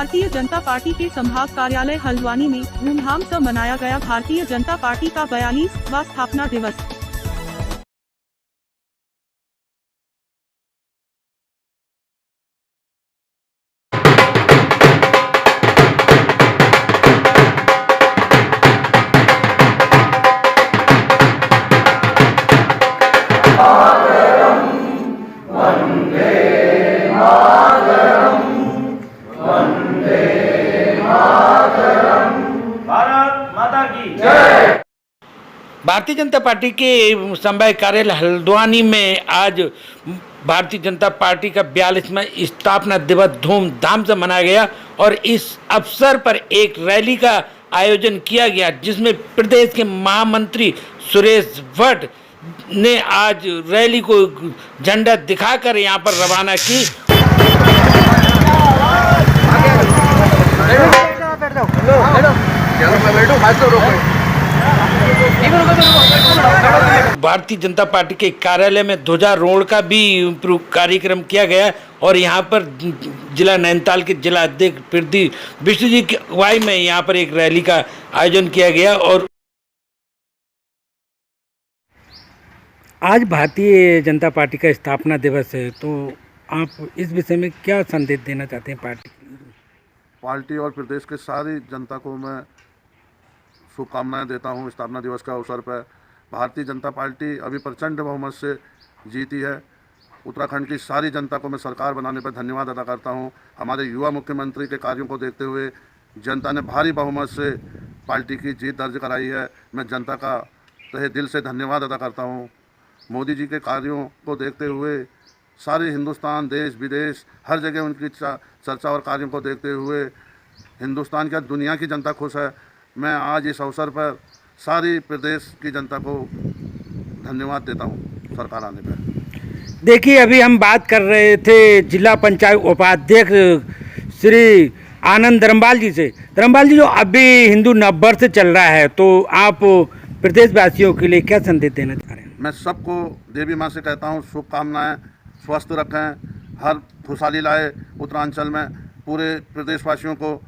Bharatiya Janata party के संभाग कार्यालय हल्द्वानी में धूमधाम से मनाया गया भारतीय जनता पार्टी का 42वां स्थापना दिवस। भारतीय जनता पार्टी के संभाग कार्यालय हल्द्वानी में आज भारतीय जनता पार्टी का 42वां स्थापना दिवस धूमधाम से मनाया गया और इस अवसर पर एक रैली का आयोजन किया गया, जिसमें प्रदेश के महामंत्री सुरेश भट्ट ने आज रैली को झंडा दिखाकर यहां पर रवाना की। भारतीय जनता पार्टी के कार्यालय में ध्वजारोहण का भी कार्यक्रम किया गया और यहाँ पर जिला नैनीताल के जिला अध्यक्ष पृथ्वी विष्णु जी की अगुवाई में यहाँ पर एक रैली का आयोजन किया गया। और आज भारतीय जनता पार्टी का स्थापना दिवस है, तो आप इस विषय में क्या संदेश देना चाहते हैं? पार्टी और प्रदेश के सारी जनता को मैं शुभकामनाएं देता हूं। स्थापना दिवस का अवसर पर भारतीय जनता पार्टी अभी प्रचंड बहुमत से जीती है। उत्तराखंड की सारी जनता को मैं सरकार बनाने पर धन्यवाद अदा करता हूं। हमारे युवा मुख्यमंत्री के कार्यों को देखते हुए जनता ने भारी बहुमत से पार्टी की जीत दर्ज कराई है। मैं जनता का तहे दिल से धन्यवाद अदा करता हूं। मोदी जी के कार्यों को देखते हुए सारे हिंदुस्तान, देश विदेश, हर जगह उनकी चर्चा और कार्यों को देखते हुए हिंदुस्तान क्या दुनिया की जनता खुश है। मैं आज इस अवसर पर सारी प्रदेश की जनता को धन्यवाद देता हूं सरकार आने पर। देखिए, अभी हम बात कर रहे थे जिला पंचायत उपाध्यक्ष श्री आनंद धर्मपाल जी से। धर्मपाल जी, जो अभी हिंदू नववर्ष चल रहा है, तो आप प्रदेशवासियों के लिए क्या संदेश देना चाह रहे हैं? मैं सबको देवी माँ से कहता हूँ शुभकामनाएं, स्वस्थ रखें, हर खुशहाली लाए उत्तरांचल में। पूरे प्रदेशवासियों को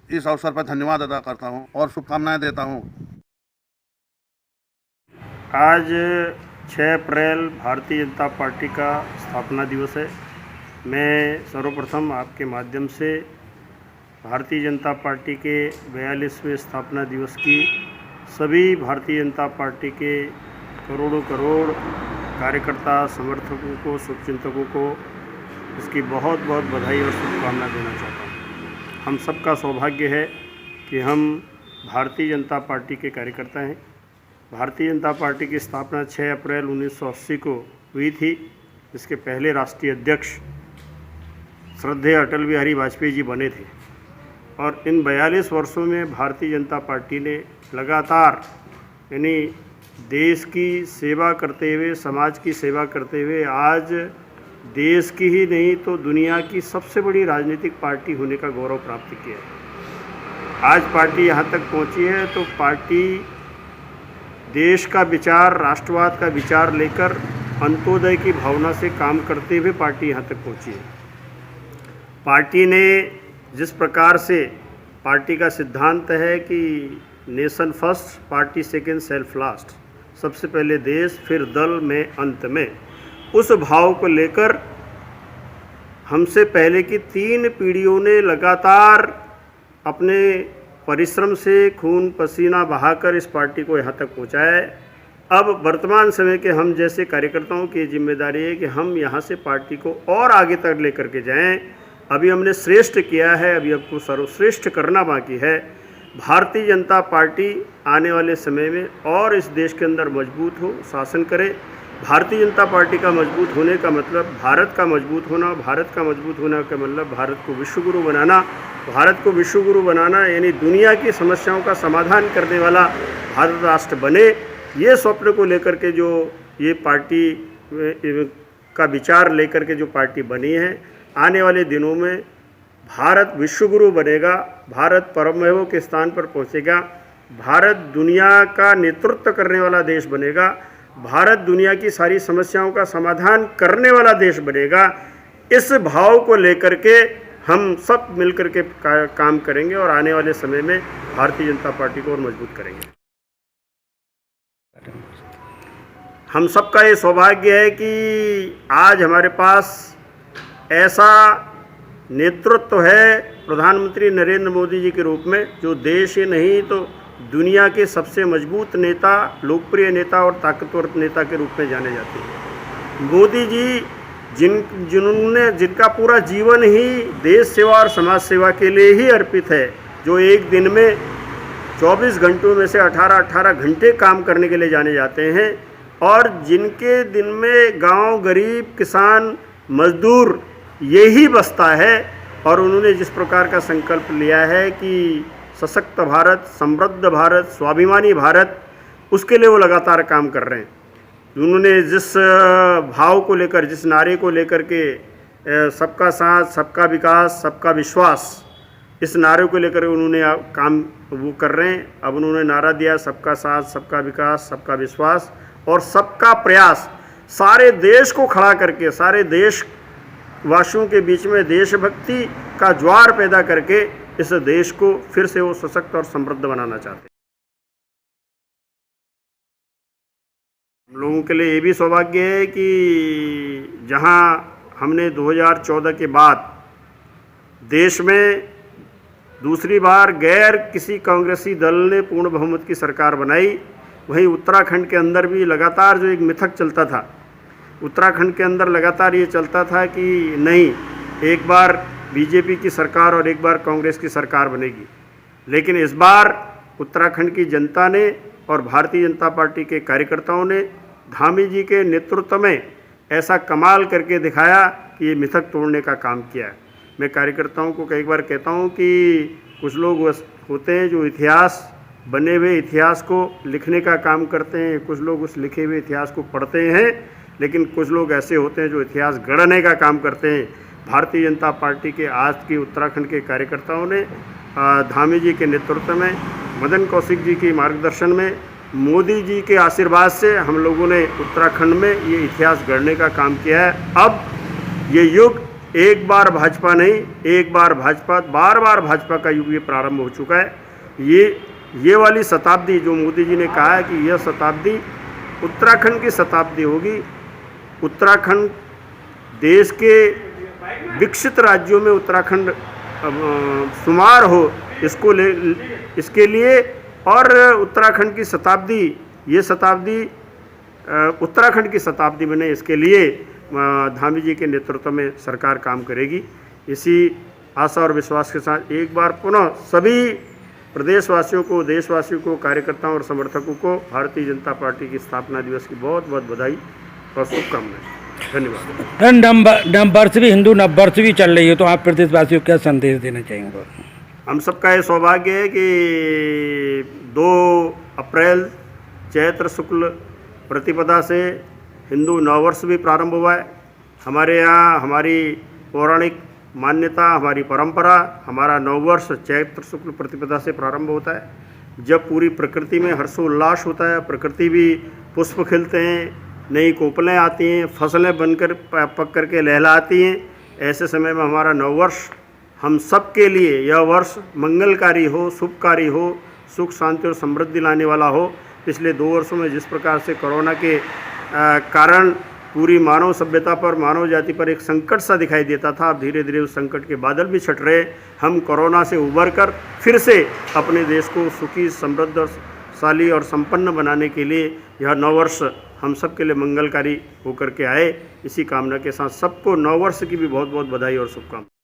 इस अवसर पर धन्यवाद अदा करता हूं और शुभकामनाएं देता हूं। आज 6 अप्रैल भारतीय जनता पार्टी का स्थापना दिवस है। मैं सर्वप्रथम आपके माध्यम से भारतीय जनता पार्टी के 42वें स्थापना दिवस की सभी भारतीय जनता पार्टी के करोड़ों करोड़ कार्यकर्ता, समर्थकों को, शुभचिंतकों को इसकी बहुत बहुत बधाई और शुभकामना देना चाहता हूँ। हम सबका सौभाग्य है कि हम भारतीय जनता पार्टी के कार्यकर्ता हैं। भारतीय जनता पार्टी की स्थापना 6 अप्रैल 1980 को हुई थी। इसके पहले राष्ट्रीय अध्यक्ष श्रद्धेय अटल बिहारी वाजपेयी जी बने थे और इन 42 वर्षों में भारतीय जनता पार्टी ने लगातार यानी देश की सेवा करते हुए, समाज की सेवा करते हुए आज देश की ही नहीं तो दुनिया की सबसे बड़ी राजनीतिक पार्टी होने का गौरव प्राप्त किया है। आज पार्टी यहाँ तक पहुँची है तो पार्टी देश का विचार, राष्ट्रवाद का विचार लेकर अंत्योदय की भावना से काम करते हुए पार्टी यहाँ तक पहुँची है। पार्टी ने जिस प्रकार से पार्टी का सिद्धांत है कि nation first, party second, self last, सबसे पहले देश फिर दल में अंत में, उस भाव को लेकर हमसे पहले की 3 पीढ़ियों ने लगातार अपने परिश्रम से खून पसीना बहाकर इस पार्टी को यहाँ तक पहुँचाया है। अब वर्तमान समय के हम जैसे कार्यकर्ताओं की जिम्मेदारी है कि हम यहाँ से पार्टी को और आगे तक लेकर के जाएं। अभी हमने श्रेष्ठ किया है, अभी आपको सर्वश्रेष्ठ करना बाकी है। भारतीय जनता पार्टी आने वाले समय में और इस देश के अंदर मजबूत हो, शासन करे। भारतीय जनता पार्टी का मजबूत होने का मतलब भारत का मजबूत होना, भारत का मजबूत होने का मतलब भारत को विश्वगुरु बनाना। भारत को विश्वगुरु बनाना यानी दुनिया की समस्याओं का समाधान करने वाला भारत राष्ट्र बने। ये स्वप्न को लेकर के जो ये पार्टी का विचार लेकर के जो पार्टी बनी है, आने वाले दिनों में भारत विश्वगुरु बनेगा, भारत परमहंसों के स्थान पर पहुंचेगा, भारत दुनिया का नेतृत्व करने वाला देश बनेगा, भारत दुनिया की सारी समस्याओं का समाधान करने वाला देश बनेगा। इस भाव को लेकर के हम सब मिलकर के काम करेंगे और आने वाले समय में भारतीय जनता पार्टी को और मजबूत करेंगे। हम सबका ये सौभाग्य है कि आज हमारे पास ऐसा नेतृत्व है प्रधानमंत्री नरेंद्र मोदी जी के रूप में, जो देश ही नहीं तो दुनिया के सबसे मजबूत नेता, लोकप्रिय नेता और ताकतवर नेता के रूप में जाने जाते हैं। मोदी जी जिनका पूरा जीवन ही देश सेवा और समाज सेवा के लिए ही अर्पित है, जो एक दिन में 24 घंटों में से 18 घंटे काम करने के लिए जाने जाते हैं, और जिनके दिन में गांव, गरीब, किसान, मजदूर यही बसता है, और उन्होंने जिस प्रकार का संकल्प लिया है कि सशक्त भारत, समृद्ध भारत, स्वाभिमानी भारत, उसके लिए वो लगातार काम कर रहे हैं। उन्होंने जिस भाव को लेकर, जिस नारे को लेकर के सबका साथ, सबका विकास, सबका विश्वास, इस नारे को लेकर उन्होंने काम वो कर रहे हैं। अब उन्होंने नारा दिया सबका साथ, सबका विकास, सबका विश्वास और सबका प्रयास। सारे देश को खड़ा करके, सारे देशवासियों के बीच में देशभक्ति का ज्वार पैदा करके इस देश को फिर से वो सशक्त और समृद्ध बनाना चाहते हैं। हम लोगों के लिए ये भी सौभाग्य है कि जहां हमने 2014 के बाद देश में दूसरी बार गैर किसी कांग्रेसी दल ने पूर्ण बहुमत की सरकार बनाई, वहीं उत्तराखंड के अंदर भी लगातार जो एक मिथक चलता था, उत्तराखंड के अंदर लगातार ये चलता था कि नहीं, एक बार बीजेपी की सरकार और एक बार कांग्रेस की सरकार बनेगी। लेकिन इस बार उत्तराखंड की जनता ने और भारतीय जनता पार्टी के कार्यकर्ताओं ने धामी जी के नेतृत्व में ऐसा कमाल करके दिखाया कि ये मिथक तोड़ने का काम किया है। मैं कार्यकर्ताओं को कई बार कहता हूँ कि कुछ लोग होते हैं जो इतिहास, बने हुए इतिहास को लिखने का काम करते हैं, कुछ लोग उस लिखे हुए इतिहास को पढ़ते हैं, लेकिन कुछ लोग ऐसे होते हैं जो इतिहास गढ़ने का काम करते हैं। भारतीय जनता पार्टी के आज के उत्तराखंड के कार्यकर्ताओं ने धामी जी के नेतृत्व में, मदन कौशिक जी के मार्गदर्शन में, मोदी जी के आशीर्वाद से हम लोगों ने उत्तराखंड में ये इतिहास गढ़ने का काम किया है। अब ये युग एक बार भाजपा नहीं, एक बार भाजपा, बार बार भाजपा का युग ये प्रारंभ हो चुका है। ये वाली शताब्दी जो मोदी जी ने कहा है कि यह शताब्दी उत्तराखंड की शताब्दी होगी। उत्तराखंड देश के विकसित राज्यों में उत्तराखंड शुमार हो, इसके लिए, और उत्तराखंड की शताब्दी, ये शताब्दी उत्तराखंड की शताब्दी बने, इसके लिए धामी जी के नेतृत्व में सरकार काम करेगी। इसी आशा और विश्वास के साथ एक बार पुनः सभी प्रदेशवासियों को, देशवासियों को, कार्यकर्ताओं और समर्थकों को भारतीय जनता पार्टी की स्थापना दिवस की बहुत बहुत बधाई और शुभकामनाएं। धन्यवाद। नववर्ष भी, हिंदू नववर्ष भी चल रही है, तो आप प्रदेशवासियों को क्या संदेश देना चाहेंगे? हम सबका ये सौभाग्य है कि 2 अप्रैल चैत्र शुक्ल प्रतिपदा से हिंदू नववर्ष भी प्रारंभ हुआ है। हमारे यहाँ हमारी पौराणिक मान्यता, हमारी परंपरा, हमारा नववर्ष चैत्र शुक्ल प्रतिपदा से प्रारंभ होता है, जब पूरी प्रकृति में हर्षोल्लास होता है, प्रकृति भी पुष्प खिलते हैं, नई कोपलें आती हैं, फसलें बनकर पक करके लहलाती हैं। ऐसे समय में हमारा नववर्ष हम सब के लिए यह वर्ष मंगलकारी हो, शुभकारी हो, सुख शांति और समृद्धि लाने वाला हो। पिछले 2 वर्षों में जिस प्रकार से कोरोना के कारण पूरी मानव सभ्यता पर, मानव जाति पर एक संकट सा दिखाई देता था, अब धीरे धीरे उस संकट के बादल भी छट रहे। हम कोरोना से उबर कर फिर से अपने देश को सुखी, समृद्धशाली और संपन्न बनाने के लिए यह नववर्ष हम सब के लिए मंगलकारी होकर के आए। इसी कामना के साथ सबको नववर्ष की भी बहुत बहुत बधाई और शुभकामनाएं।